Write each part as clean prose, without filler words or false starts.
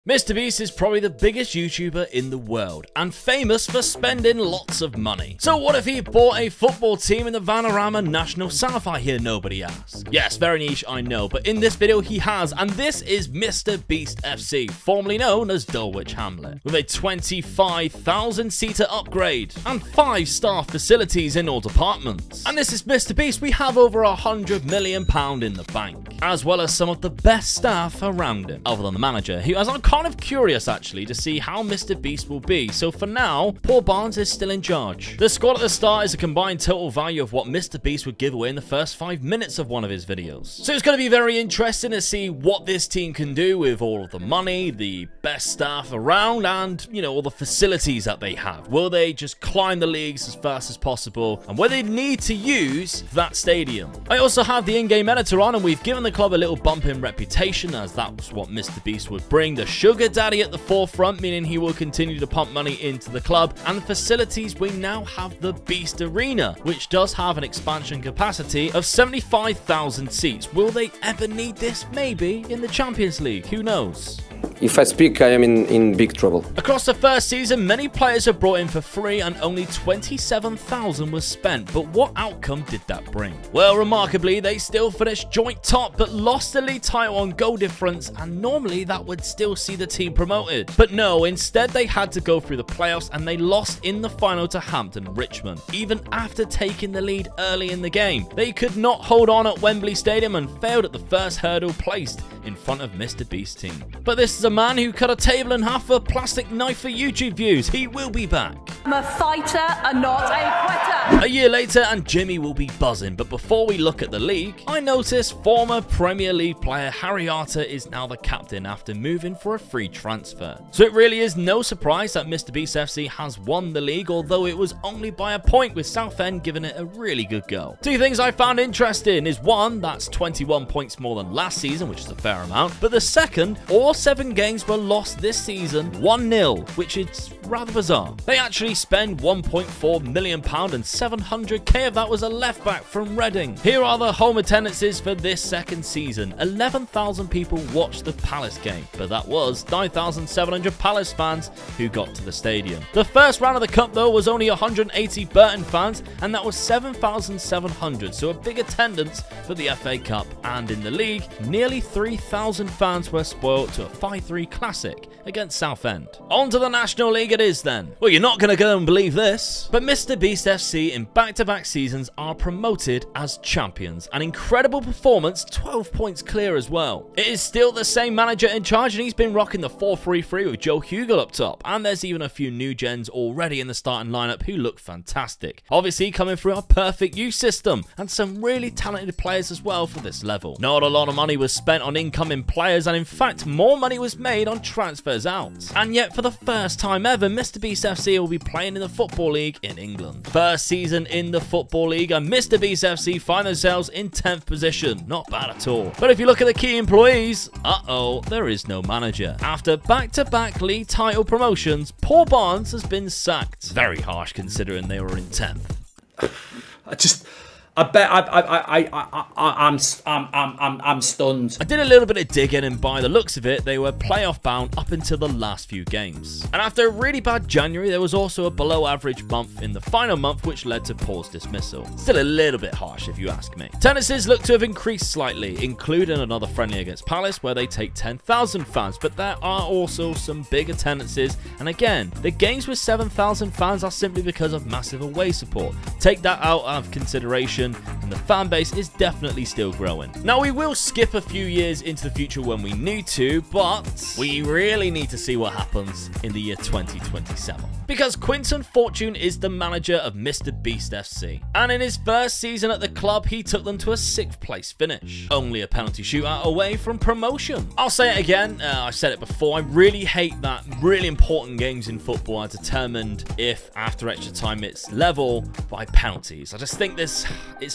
Mr. Beast is probably the biggest YouTuber in the world and famous for spending lots of money. So what if he bought a football team in the Vanarama National South? I hear nobody asks. Yes, very niche, I know, but in this video he has, and this is Mr. Beast FC, formerly known as Dulwich Hamlet, with a 25,000 seater upgrade and 5-star facilities in all departments. And this is Mr. Beast. We have over £100 million in the bank, as well as some of the best staff around him, other than the manager, who, as I'm kind of curious actually to see how Mr. Beast will be. So for now, Paul Barnes is still in charge. The squad at the start is a combined total value of what Mr. Beast would give away in the first 5 minutes of one of his videos. So it's going to be very interesting to see what this team can do with all of the money, the best staff around, and, you know, all the facilities that they have. Will they just climb the leagues as fast as possible, and will they need to use that stadium? I also have the in-game editor on, and we've given the club a little bump in reputation, as that was what Mr. Beast would bring. The sugar daddy at the forefront, meaning he will continue to pump money into the club. And the facilities, we now have the Beast Arena, which does have an expansion capacity of 75,000 seats. Will they ever need this? Maybe in the Champions League, who knows? If I speak, I am in big trouble. Across the first season, many players are brought in for free and only 27,000 was spent. But what outcome did that bring? Well, remarkably, they still finished joint top, but lost the league title on goal difference, and normally that would still see the team promoted. But no, instead they had to go through the playoffs, and they lost in the final to Hampton Richmond, even after taking the lead early in the game. They could not hold on at Wembley Stadium and failed at the first hurdle placed in front of Mr. Beast's team. But this is a man who cut a table in half with a plastic knife for YouTube views. He will be back. I'm a fighter and not a quitter. A year later and Jimmy will be buzzing, but before we look at the league, I notice former Premier League player Harry Arter is now the captain after moving for a free transfer. So it really is no surprise that Mr. Beast FC has won the league, although it was only by a point, with Southend giving it a really good go. Two things I found interesting is one, that's 21 points more than last season, which is a fair amount, but the second, all 7 games were lost this season 1-0, which is rather bizarre. They actually spend £1.4 million and 700k of that was a left back from Reading. Here are the home attendances for this second season. 11,000 people watched the Palace game, but that was 9,700 Palace fans who got to the stadium. The first round of the cup though was only 180 Burton fans, and that was 7,700, so a big attendance for the FA Cup. And in the league, nearly 3,000 fans were spoilt to a 5-3 classic against Southend. On to the National League it is then. Well, you're not going to go and believe this, but Mr. Beast FC in back-to-back seasons are promoted as champions. An incredible performance, 12 points clear as well. It is still the same manager in charge, and he's been rocking the 4-3-3 with Joe Hugel up top, and there's even a few new gens already in the starting lineup who look fantastic. Obviously coming through our perfect youth system, and some really talented players as well for this level. Not a lot of money was spent on incoming players, and in fact more money was made on transfers out. And yet for the first time ever, Mr. Beast FC will be playing in the Football League in England. First season in the Football League, and Mr. Beast FC find themselves in 10th position. Not bad at all. But if you look at the key employees, there is no manager. After back-to-back league title promotions, Paul Barnes has been sacked. Very harsh considering they were in 10th. I'm stunned. I did a little bit of digging, and by the looks of it, they were playoff bound up until the last few games. And after a really bad January, there was also a below average month in the final month, which led to Paul's dismissal. Still a little bit harsh if you ask me. Attendances look to have increased slightly, including another friendly against Palace where they take 10,000 fans, but there are also some big attendances, and again, the games with 7,000 fans are simply because of massive away support. Take that out of consideration, and the fan base is definitely still growing. Now, we will skip a few years into the future when we need to, but we really need to see what happens in the year 2027. Because Quinton Fortune is the manager of Mr. Beast FC, and in his first season at the club, he took them to a 6th place finish, only a penalty shootout away from promotion. I'll say it again, I've said it before, I really hate that really important games in football are determined, if after extra time it's level, by penalties. I just think it's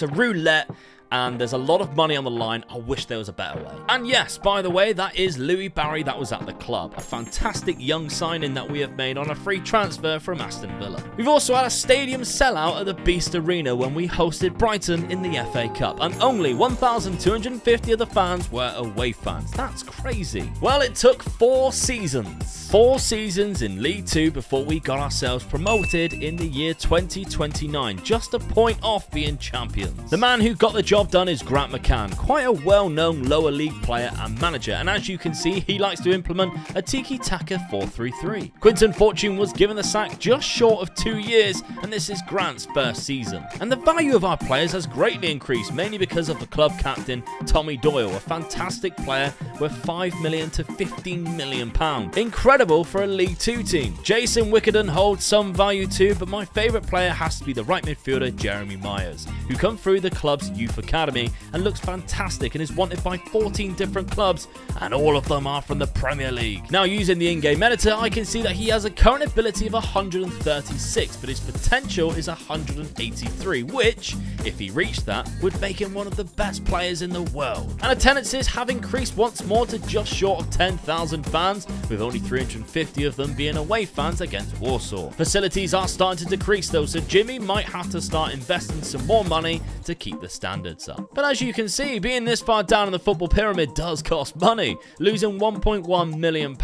a roulette, and there's a lot of money on the line. I wish there was a better way. And yes, by the way, that is Louis Barry that was at the club. A fantastic young signing that we have made on a free transfer from Aston Villa. We've also had a stadium sellout at the Beast Arena when we hosted Brighton in the FA Cup, and only 1,250 of the fans were away fans. That's crazy. Well, it took 4 seasons. 4 seasons in League 2 before we got ourselves promoted in the year 2029, just a point off being champions. The man who got the job done is Grant McCann, quite a well-known lower league player and manager, and as you can see, he likes to implement a tiki-taka 4-3-3. Quinton Fortune was given the sack just short of 2 years, and this is Grant's first season. And the value of our players has greatly increased, mainly because of the club captain Tommy Doyle, a fantastic player worth £5 million to £15 million. Incredible for a League 2 team. Jason Wickerden holds some value too, but my favourite player has to be the right midfielder Jeremy Myers, who come through the club's youth academy and looks fantastic and is wanted by 14 different clubs, and all of them are from the Premier League. Now, using the in-game editor, I can see that he has a current ability of 136, but his potential is 183, which, if he reached that, would make him one of the best players in the world. And attendances have increased once more to just short of 10,000 fans, with only 350 of them being away fans against Warsaw. Facilities are starting to decrease though, so Jimmy might have to start investing some more money to keep the standards up. But as you can see, being this far down in the football pyramid does cost money, losing £1.1 million.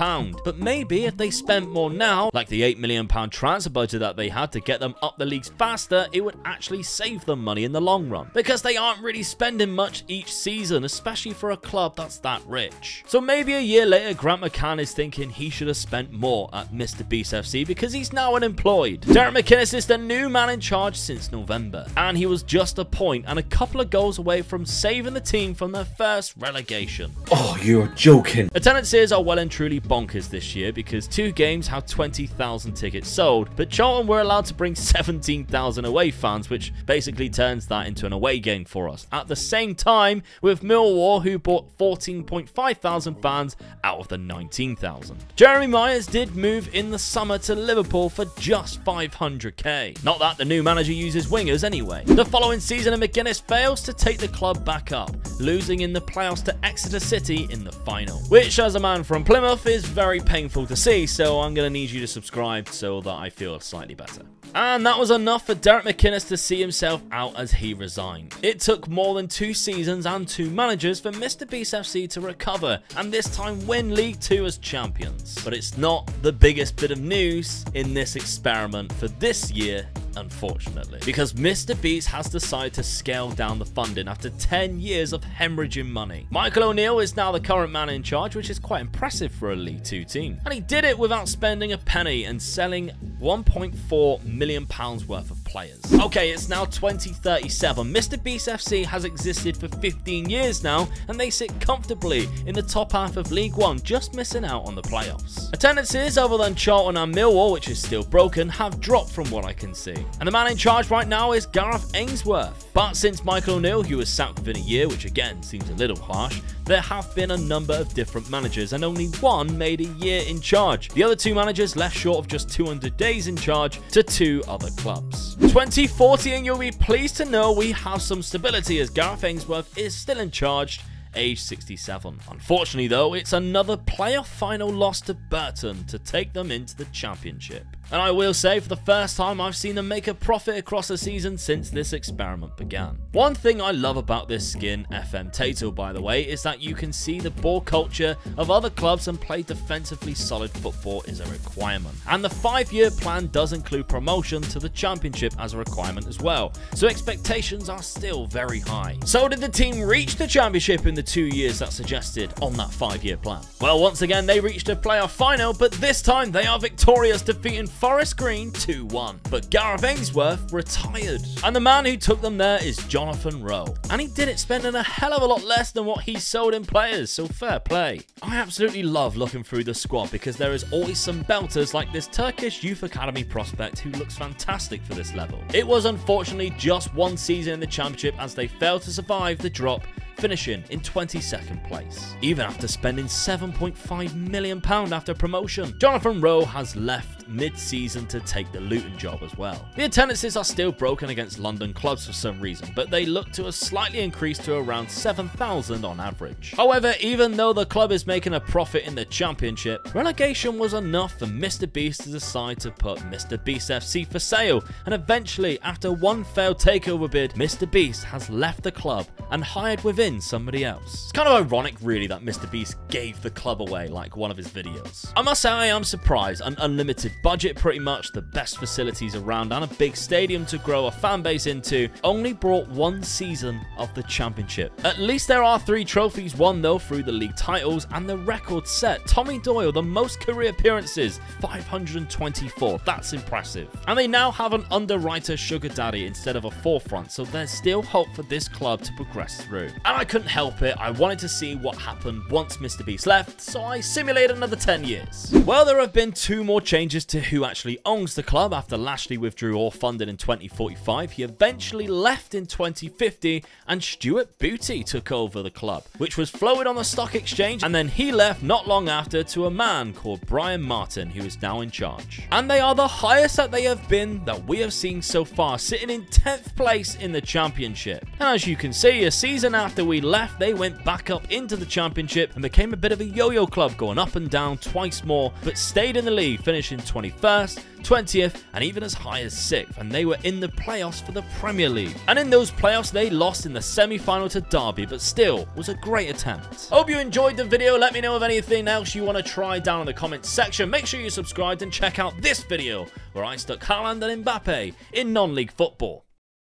But maybe if they spent more now, like the £8 million transfer budget that they had to get them up the leagues faster, it would actually save them money in the long run, because they aren't really spending much each season, especially for a club that's that rich. So maybe a year later, Grant McCann is thinking he should have spent more at Mr. Beast FC because he's now unemployed. Derek McInnes is the new man in charge since November, and he was just a point and a couple of goals away from saving the team from their first relegation. Oh, you're joking. Attendances are well and truly bonkers this year because 2 games had 20,000 tickets sold, but Charlton were allowed to bring 17,000 away fans, which basically turns that into an away game for us. At the same time, with Millwall, who bought 14.5 thousand fans out of the 19,000. Jeremy Myers did move in the summer to Liverpool for just 500k. Not that the new manager uses wingers anyway. The following season, McGuinness fails to take the club back up, losing in the playoffs to Exeter City in the final, which as a man from Plymouth is very painful to see, so I'm going to need you to subscribe so that I feel slightly better. And that was enough for Derek McInnes to see himself out as he resigned. It took more than 2 seasons and 2 managers for Mr. Beast FC to recover and this time win League 2 as champions. But it's not the biggest bit of news in this experiment for this year, unfortunately, because Mr. Beast has decided to scale down the funding after 10 years of hemorrhaging money. Michael O'Neill is now the current man in charge, which is quite impressive for a League 2 team. And he did it without spending a penny and selling £1.4 million worth of players. Okay, it's now 2037. Mr. Beast FC has existed for 15 years now, and they sit comfortably in the top half of League 1, just missing out on the playoffs. Attendances, other than Charlton and Millwall, which is still broken, have dropped from what I can see. And the man in charge right now is Gareth Ainsworth. But since Michael O'Neill, who was sacked within a year, which again seems a little harsh, there have been a number of different managers and only one made a year in charge. The other 2 managers left short of just 200 days in charge to 2 other clubs. 2040, and you'll be pleased to know we have some stability as Gareth Ainsworth is still in charge, age 67. Unfortunately though, it's another playoff final loss to Burton to take them into the championship. And I will say, for the first time, I've seen them make a profit across the season since this experiment began. One thing I love about this skin, FM23 by the way, is that you can see the ball culture of other clubs and play defensively solid football is a requirement. And the 5-year plan does include promotion to the championship as a requirement as well, so expectations are still very high. So did the team reach the championship in the 2 years that's suggested on that 5-year plan? Well, once again, they reached a playoff final, but this time they are victorious, defeating Forest Green 2-1. But Gareth Ainsworth retired, and the man who took them there is Jonathan Rowe. And he did it spending a hell of a lot less than what he sold in players, so fair play. I absolutely love looking through the squad because there is always some belters like this Turkish Youth Academy prospect who looks fantastic for this level. It was unfortunately just 1 season in the championship as they failed to survive the drop, finishing in 22nd place, even after spending £7.5 million after promotion. Jonathan Rowe has left mid-season to take the Luton job as well. The attendances are still broken against London clubs for some reason, but they look to have slightly increased to around 7,000 on average. However, even though the club is making a profit in the Championship, relegation was enough for Mr. Beast to decide to put Mr. Beast FC for sale, and eventually, after one failed takeover bid, Mr. Beast has left the club and hired within somebody else. It's kind of ironic really that Mr. Beast gave the club away like one of his videos. I must say I am surprised. An unlimited budget, pretty much the best facilities around, and a big stadium to grow a fan base into only brought one season of the Championship. At least there are 3 trophies won though through the league titles, and the record set. Tommy Doyle, the most career appearances, 524. That's impressive. And they now have an underwriter sugar daddy instead of a forefront, so there's still hope for this club to progress through. And I couldn't help it. I wanted to see what happened once Mr. Beast left, so I simulated another 10 years. Well, there have been 2 more changes to who actually owns the club. After Lashley withdrew all funding in 2045, he eventually left in 2050, and Stuart Booty took over the club, which was floated on the stock exchange, and then he left not long after to a man called Brian Martin, who is now in charge. And they are the highest that they have been that we have seen so far, sitting in 10th place in the Championship. And as you can see, a season after we left, they went back up into the Championship and became a bit of a yo-yo club, going up and down twice more, but stayed in the league, finishing 21st, 20th, and even as high as 6th, and they were in the playoffs for the Premier League. And in those playoffs, they lost in the semi-final to Derby, but still was a great attempt. Hope you enjoyed the video. Let me know of anything else you want to try down in the comments section. Make sure you subscribed and check out this video where I stuck Haaland and Mbappe in non-league football.